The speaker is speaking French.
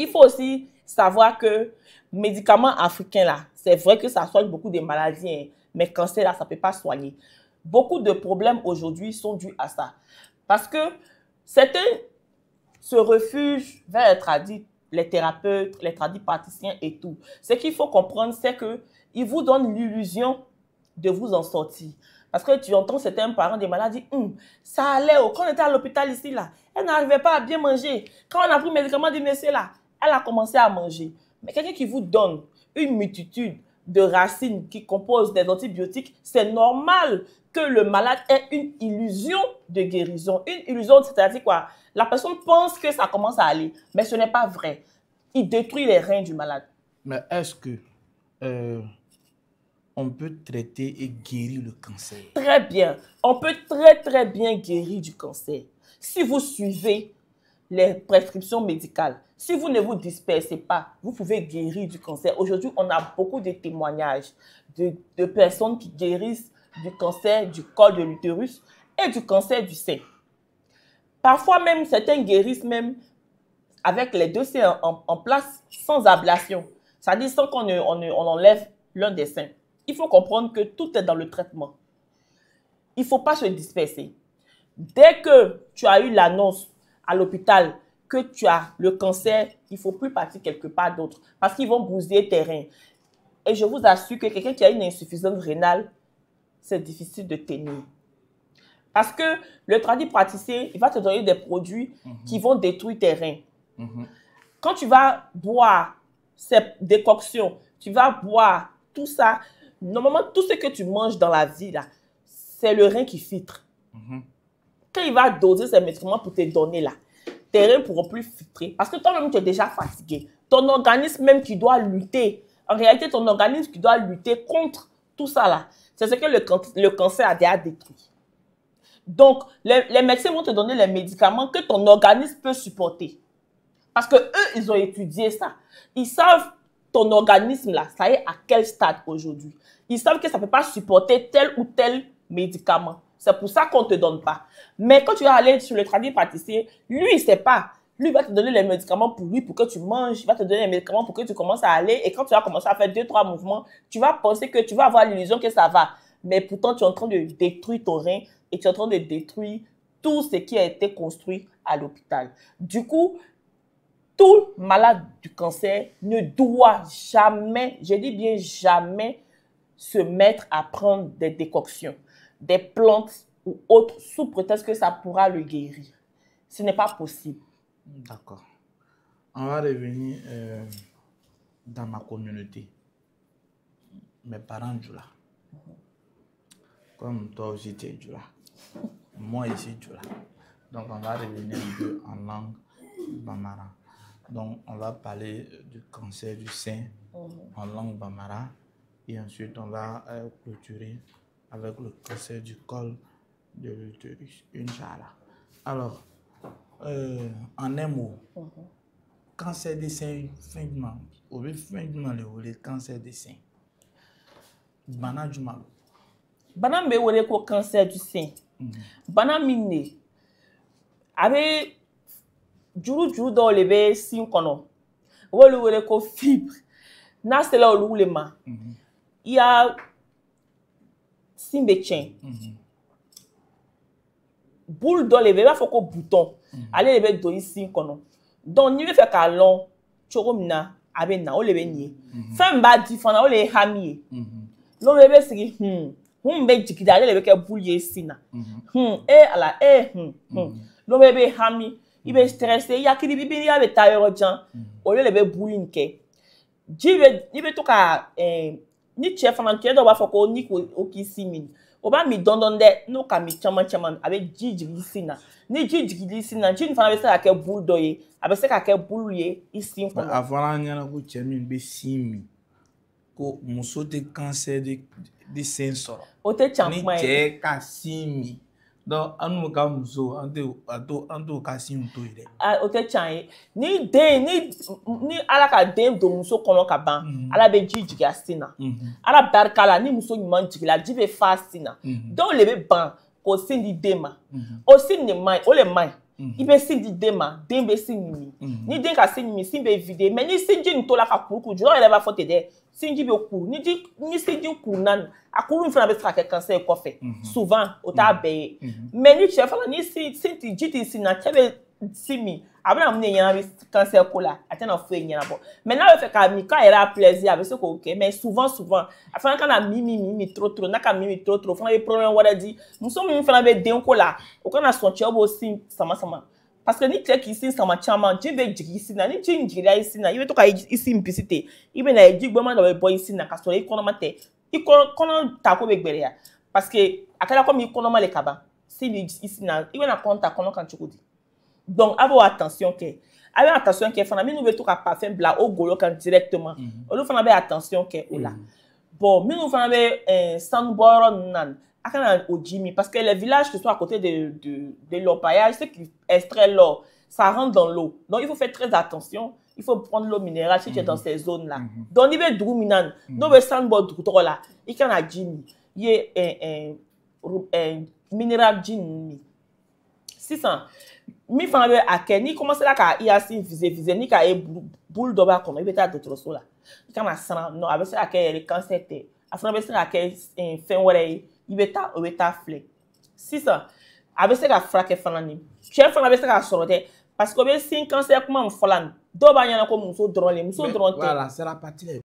Il faut aussi savoir que médicaments africains, là, c'est vrai que ça soigne beaucoup de maladies, hein, mais cancer, là, ça ne peut pas soigner. Beaucoup de problèmes aujourd'hui sont dus à ça. Parce que certains se refugent vers les thérapeutes, les tradipraticiens et tout. Ce qu'il faut comprendre, c'est qu'ils vous donnent l'illusion de vous en sortir. Parce que tu entends certains parents des maladies, ça allait, quand on était à l'hôpital ici, là, elle n'arrivait pas à bien manger. Quand on a pris le médicament du monsieur, là, elle a commencé à manger. Mais quelqu'un qui vous donne une multitude de racines qui composent des antibiotiques, c'est normal que le malade ait une illusion de guérison. Une illusion, c'est-à-dire quoi? La personne pense que ça commence à aller, mais ce n'est pas vrai. Il détruit les reins du malade. Mais est-ce que on peut traiter et guérir le cancer? Très bien. On peut très bien guérir du cancer. Si vous suivez les prescriptions médicales, si vous ne vous dispersez pas, vous pouvez guérir du cancer. Aujourd'hui, on a beaucoup de témoignages de personnes qui guérissent du cancer du col de l'utérus et du cancer du sein. Parfois même, certains guérissent même avec les deux seins en place sans ablation. C'est-à-dire sans qu'on enlève l'un des seins. Il faut comprendre que tout est dans le traitement. Il ne faut pas se disperser. Dès que tu as eu l'annonce à l'hôpital que tu as le cancer, il ne faut plus partir quelque part d'autre parce qu'ils vont bousiller tes reins. Et je vous assure que quelqu'un qui a une insuffisance rénale, c'est difficile de tenir. Parce que le tradipraticien, il va te donner des produits qui vont détruire tes reins. Quand tu vas boire ces décoctions, tu vas boire tout ça, normalement, tout ce que tu manges dans la vie, là, c'est le rein qui filtre. Quand il va doser ces médicaments pour te donner, là, tes reins ne pourront plus filtrer. Parce que toi-même, tu es déjà fatigué. Ton organisme même qui doit lutter. En réalité, ton organisme qui doit lutter contre tout ça, là. C'est ce que le cancer a déjà détruit. Donc, les médecins vont te donner les médicaments que ton organisme peut supporter. Parce que eux, ils ont étudié ça. Ils savent ton organisme, là, ça est à quel stade aujourd'hui. Ils savent que ça ne peut pas supporter tel ou tel médicament. C'est pour ça qu'on ne te donne pas. Mais quand tu vas aller sur le tradipraticien, lui, il ne sait pas. Lui, il va te donner les médicaments pour lui, pour que tu manges. Il va te donner les médicaments pour que tu commences à aller. Et quand tu vas commencer à faire 2-3 mouvements, tu vas penser que tu vas avoir l'illusion que ça va. Mais pourtant, tu es en train de détruire ton rein et tu es en train de détruire tout ce qui a été construit à l'hôpital. Du coup, tout malade du cancer ne doit jamais, je dis bien jamais, se mettre à prendre des décoctions, des plantes ou autres sous prétexte que ça pourra le guérir. Ce n'est pas possible. D'accord. On va revenir dans ma communauté. Mes parents Djoula. Comme toi aussi tu es Djoula. Moi ici Djoula. Donc on va revenir un peu en langue bambara. Donc on va parler du cancer du sein en langue bambara. Et ensuite on va clôturer avec le cancer du col de l'utérus. Inch'Allah. Alors, en un mot, cancer des seins, fin le cancer des seins. Bana du mal. Bana me wole ko cancer du sein. Bana mine. Avec juru dans le be sin kono. Wole ko fibre. Na c'est là où le ma. Il y a simbetien. Boule dans le be, il faut ko bouton. Allez le be do ici kono. Donc ni le fait ka long choromna abena o le be ni. Femme ba difana o le hamie. L'on le be sigi be jikida le be ke boule ici na. Ala l'on be hami, il be stressé, il y a qui bibi ya be tailleur jan. O le be boule nke. Jibe ni be to ka ni chef en entier do ba foko ni ko okisi min. Oba mi dondonde no ka mi chaman avec jiji sina. Ni jiji sina, jini fana be sa ke boule doye, avec sa ke boule ye ici ko. Avant nyana ko chemin be simi. Ko muso de cancer de sein soro. O te champman. Ni che ka simi. Donc anu ka muso ando ka simi to ire. O te chan ni den ni ala ka den do muso kono ka ban. Ala be jiji ga sina. Ala barkala ni muso nyman jigila jibe fa sina. Donc le be ban ko sindi dema. O sindi mai, o le mai. i bɛ sin di den ma den bɛ sin ɲimi ni den ka sin ɲimi sin bɛ vide mais ni sinji nin tola ka kuru jɔn yɛrɛ b'a fɔ ten dɛ sinji bɛ kuru ni sinji kurunna a kuru in fana bɛ se ka kɛ cancer ye kɔfɛ souvent o t'a bɛɛ ye mais ni cɛ fana ni ji tɛ sin na cɛ bɛ sin min a bɛna mun de ɲɛnabɔ cancer ko la a tɛna foyi ɲɛnabɔ mais n'a bɛ fɛ k'a min k'a yɛrɛ a plaisir a bɛ se k'o kɛ mais souvent a fana kana min trop n'a ka min trop fana bɛ problème wɛrɛ di muso min fana bɛ denko la o kana sɔn cɛ b'o sin sama parce que ni cɛ k'i sin sama caman ji bɛ jigin i sin na ni ji in jiginna i sin na i bɛ to ka i sin bisi ten i bɛ na ye ji gbɛman dɔ bɛ bɔ i sin na ka sɔrɔ i kɔnɔma tɛ i kɔnɔ tako bɛ gbɛrɛya parce que a kɛra komi i kɔnɔma le ka ban sin bɛ i sin na i bɛna kɔnɔ ta kɔnɔ kan cogo di donc a b'o attention kɛ a bɛ attention kɛ fana minnu bɛ to ka parfum bila o golo kan directement olu fana bɛ attention kɛ o la bon minnu fana bɛ sanubɔyɔrɔ ninnu na a kana o ji min parce que les villages qui sont à côté de l'orpaillage ceux qui extraient l'or ça rentre dans l'eau donc il faut faire très attention il faut prendre l'eau minérale si tu es dans ces zones là donc n'i bɛ dugu min na n'o bɛ sanu bɔ dugu tɔgɔ la i kana ji min i ye minéral ji ninnu min sisan min fana bɛ a kɛ n'i commencera ka i yasin viser ni k'a ye bulu dɔ b'a kɔnɔ i bɛ taa dɔgɔtɔrɔso la i kana siran non a bɛ se ka kɛ yɛrɛ cancer tɛ a fana bɛ se ka kɛ fɛn wɛrɛ ye i bɛ taa o bɛ taa filɛ sisan a bɛ se ka furakɛ fana ni cɛ fana bɛ se k'a sɔrɔ dɛ parce que o bɛ sin cancer kuma min fɔla nin dɔw b'a ɲɛna ko muso dɔrɔn tɛ. Voilà, c'est la partie